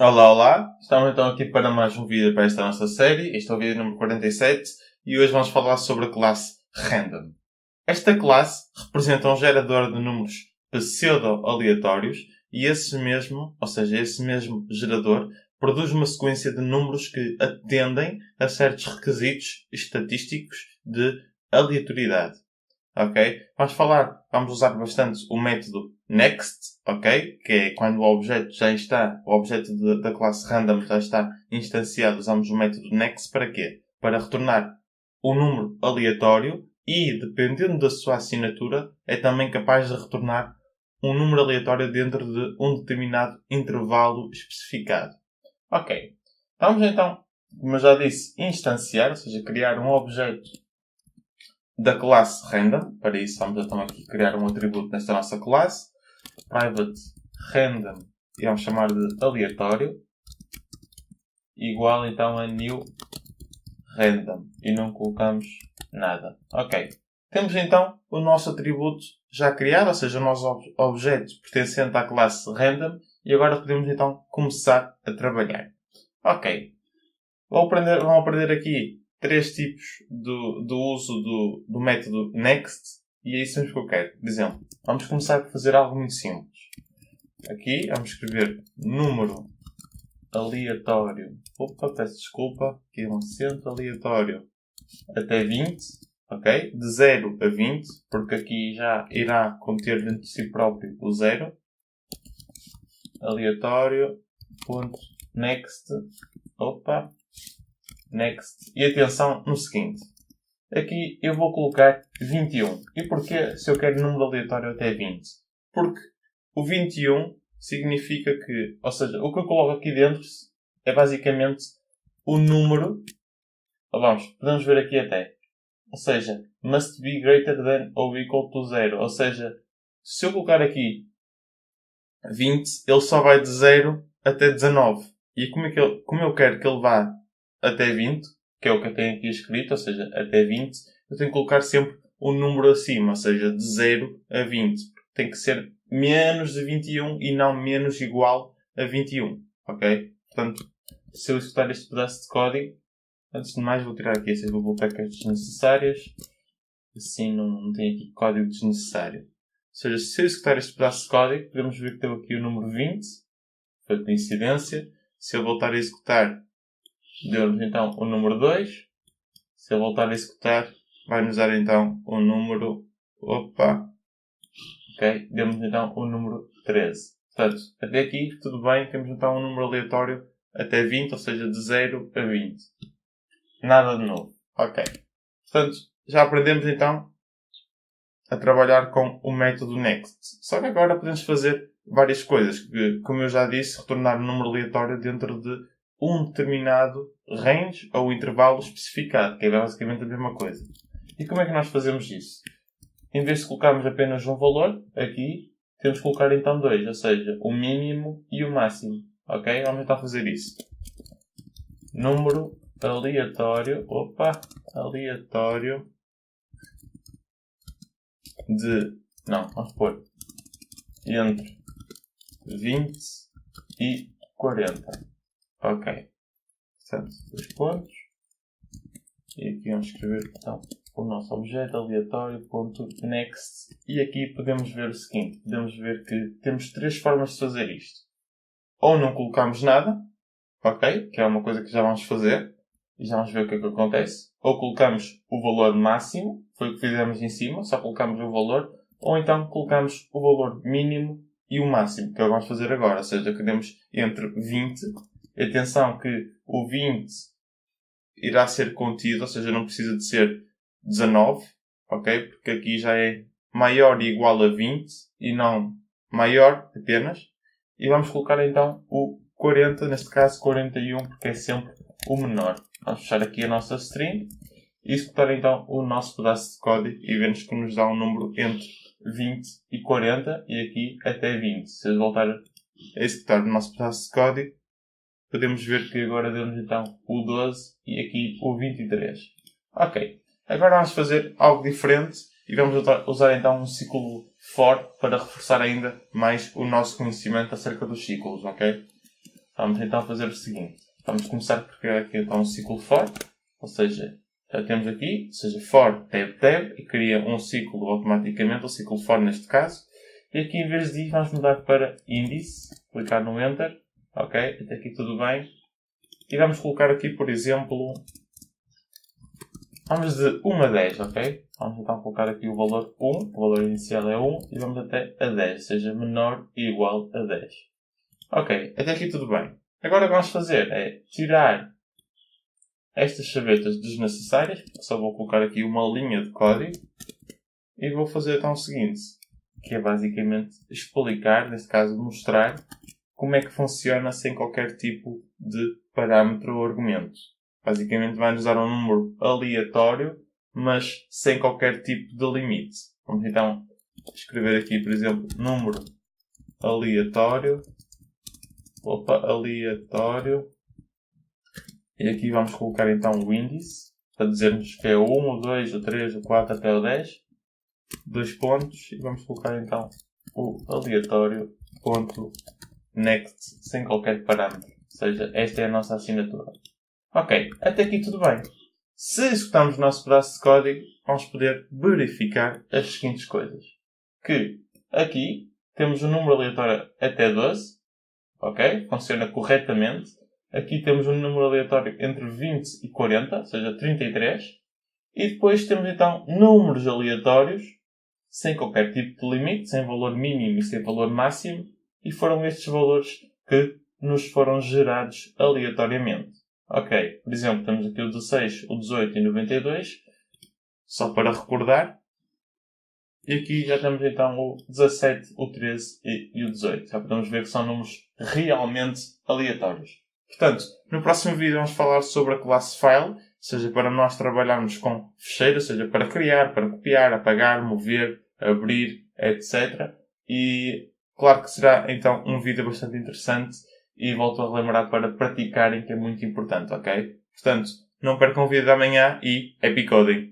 Olá, olá! Estamos então aqui para mais um vídeo para esta nossa série. Este é o vídeo número 47 e hoje vamos falar sobre a classe Random. Esta classe representa um gerador de números pseudo-aleatórios e esse mesmo gerador, produz uma sequência de números que atendem a certos requisitos estatísticos de aleatoriedade. Ok? Vamos usar bastante o método next, ok? Que é quando o objeto da classe random já está instanciado, usamos o método next para quê? Para retornar um número aleatório e, dependendo da sua assinatura, é também capaz de retornar um número aleatório dentro de um determinado intervalo especificado. Ok. Vamos então, como eu já disse, instanciar, ou seja, criar um objeto da classe random. Para isso, vamos então aqui criar um atributo nesta nossa classe. Private random, e vamos chamar de aleatório, igual então a new random. E não colocamos nada. Ok. Temos então o nosso atributo já criado, ou seja, o nosso objeto pertencente à classe random. E agora podemos então começar a trabalhar. Ok. Vão aprender aqui três tipos do uso do método next, e é isso mesmo que eu quero. Por exemplo, vamos começar por fazer algo muito simples. Aqui vamos escrever número aleatório. Peço desculpa. Aqui é um acento aleatório até 20. Ok? De 0 a 20, porque aqui já irá conter dentro de si próprio o 0. Aleatório. Next. Next. E atenção no seguinte. Aqui eu vou colocar 21. E porquê se eu quero número aleatório até 20? Porque o 21 significa que, ou seja, o que eu coloco aqui dentro é basicamente o número. Podemos ver aqui até. Ou seja, must be greater than or equal to 0. Ou seja, se eu colocar aqui 20, ele só vai de 0 até 19. E como eu quero que ele vá até 20, que é o que eu tenho aqui escrito, ou seja, até 20, eu tenho que colocar sempre um número acima, ou seja, de 0 a 20. Tem que ser menos de 21 e não menos igual a 21. Ok? Portanto, se eu executar este pedaço de código, antes de mais vou tirar aqui essas bibliotecas desnecessárias. Assim não tem aqui código desnecessário. Ou seja, se eu executar este pedaço de código, podemos ver que teve aqui o número 20. Foi coincidência. Se eu voltar a executar, deu-nos então o número 2. Se eu voltar a executar, vai-nos dar então o número... Ok? Deu-nos então o número 13. Portanto, até aqui tudo bem. Temos então um número aleatório até 20, ou seja, de 0 a 20. Nada de novo. Ok. Portanto, já aprendemos então a trabalhar com o método next. Só que agora podemos fazer várias coisas, que, como eu já disse, retornar um número aleatório dentro de um determinado range ou intervalo especificado, que é basicamente a mesma coisa. E como é que nós fazemos isso? Em vez de colocarmos apenas um valor, aqui, temos que colocar então dois, ou seja, o mínimo e o máximo. Ok? Vamos então fazer isso. Número aleatório, aleatório vamos pôr entre 20 e 40. Ok. Portanto, 2 pontos. E aqui vamos escrever então o nosso objeto aleatório.next. E aqui podemos ver o seguinte. Podemos ver que temos três formas de fazer isto. Ou não colocamos nada, ok? Que é uma coisa que já vamos fazer. E já vamos ver o que é que acontece. Ou colocamos o valor máximo, foi o que fizemos em cima, só colocamos o valor. Ou então colocamos o valor mínimo e o máximo, que é o que vamos fazer agora. Ou seja, queremos entre 20. Atenção que o 20 irá ser contido, ou seja, não precisa de ser 19, ok? Porque aqui já é maior e igual a 20 e não maior apenas. E vamos colocar então o 40, neste caso 41, porque é sempre o menor. Vamos fechar aqui a nossa string e executar então o nosso pedaço de código e vemos que nos dá um número entre 20 e 40 e aqui até 20. Se eu voltar a executar o nosso pedaço de código, podemos ver que agora deu-nos então o 12 e aqui o 23. Ok. Agora vamos fazer algo diferente e vamos usar então um ciclo for para reforçar ainda mais o nosso conhecimento acerca dos ciclos, ok? vamos então fazer o seguinte. Vamos começar por criar aqui então um ciclo for, ou seja, já temos aqui, ou seja, for tab e cria um ciclo automaticamente, um ciclo for neste caso. E aqui em vez de vamos mudar para índice, clicar no enter, ok, até aqui tudo bem. E vamos colocar aqui, por exemplo, vamos de 1 a 10, ok? Vamos então colocar aqui o valor 1, o valor inicial é 1 e vamos até a 10, ou seja, menor e igual a 10. Ok, até aqui tudo bem. Agora o que vamos fazer é tirar estas chavetas desnecessárias, só vou colocar aqui uma linha de código e vou fazer então o seguinte, que é basicamente explicar, neste caso mostrar, como é que funciona sem qualquer tipo de parâmetro ou argumento. Basicamente vai-nos dar um número aleatório, mas sem qualquer tipo de limite. Vamos então escrever aqui, por exemplo, número aleatório. Aleatório. E aqui vamos colocar então o índice, para dizermos que é o 1, o 2, o 3, o 4 até o 10. 2 pontos. E vamos colocar então o aleatório ponto next, sem qualquer parâmetro. Ou seja, esta é a nossa assinatura. Ok, até aqui tudo bem. Se executarmos o nosso pedaço de código, vamos poder verificar as seguintes coisas. Que aqui temos um número aleatório até 12. Ok? Funciona corretamente. Aqui temos um número aleatório entre 20 e 40, ou seja, 33. E depois temos então números aleatórios, sem qualquer tipo de limite, sem valor mínimo e sem valor máximo. E foram estes valores que nos foram gerados aleatoriamente. Ok, por exemplo, temos aqui o 16, o 18 e o 92, só para recordar. E aqui já temos então o 17, o 13 e o 18. Já podemos ver que são números realmente aleatórios. Portanto, no próximo vídeo vamos falar sobre a classe file, ou seja, para nós trabalharmos com fecheiros, ou seja, para criar, para copiar, apagar, mover, abrir, etc. E claro que será então um vídeo bastante interessante e volto a relembrar para praticarem, que é muito importante, ok? Portanto, não percam o vídeo de amanhã e happy coding!